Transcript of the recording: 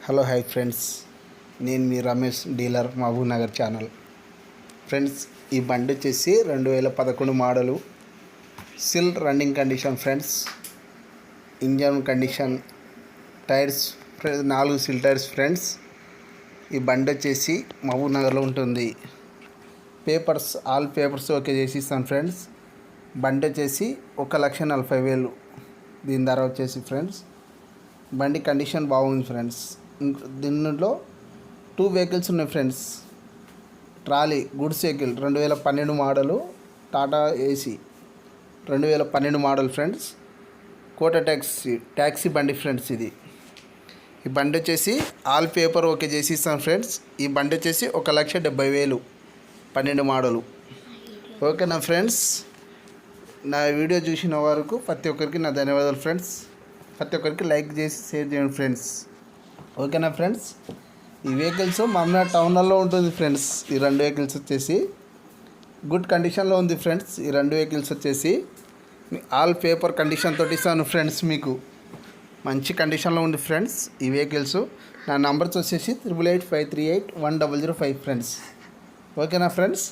Hello hi friends, నేను మీ Ramesh dealer Mahabubnagar channel. Friends, ఈ బండి వచ్చేసి 2011 model, seal running condition friends. Engine condition, tyres 4 seal tyres friends. ఈ బండి వచ్చేసి మహబూబ్ నగర్లో ఉంటుంది. పేపర్స్ ఆల్ పేపర్స్ ఓకే చేసి ఇస్తాను ఫ్రెండ్స్. బండి వచ్చేసి 1,40,000 దీని ధర వచ్చేసి ఫ్రెండ్స్. బండి కండిషన్ బాగుంది ఫ్రెండ్స్. దీనిలో 2 వెహికల్స్ ఉన్నాయి friends. Trolley goods vehicle 2012 model, Tata Ace 2012 model friends. కోటా ట్యాక్సీ బండి ఫ్రెండ్స్. ఈ బండి వచ్చేసి ఆల్ పేపర్ ఓకే చేసి ఇస్తాను ఫ్రెండ్స్. ఈ బండి వచ్చేసి 1,70,000 12 మోడలు. ఓకేనా ఫ్రెండ్స్? నా వీడియో చూసిన వరకు ప్రతి ఒక్కరికి నా ధన్యవాదాలు ఫ్రెండ్స్. ప్రతి ఒక్కరికి లైక్ చేసి షేర్ చేయండి ఫ్రెండ్స్. ఓకేనా ఫ్రెండ్స్? ఈ వెహికల్స్ మమ్మల్ని టౌన్లో ఉంటుంది ఫ్రెండ్స్. ఈ 2 వెహికల్స్ వచ్చేసి గుడ్ కండిషన్లో ఉంది ఫ్రెండ్స్. ఈ 2 వెహికల్స్ వచ్చేసి ఆల్ పేపర్ కండిషన్ తోటి ఇస్తాను ఫ్రెండ్స్. మీకు మంచి కండిషన్లో ఉంది ఫ్రెండ్స్ ఈ వెహికల్స్. నా నంబర్స్ వచ్చేసి 8885381005 ఫ్రెండ్స్. ఓకేనా ఫ్రెండ్స్?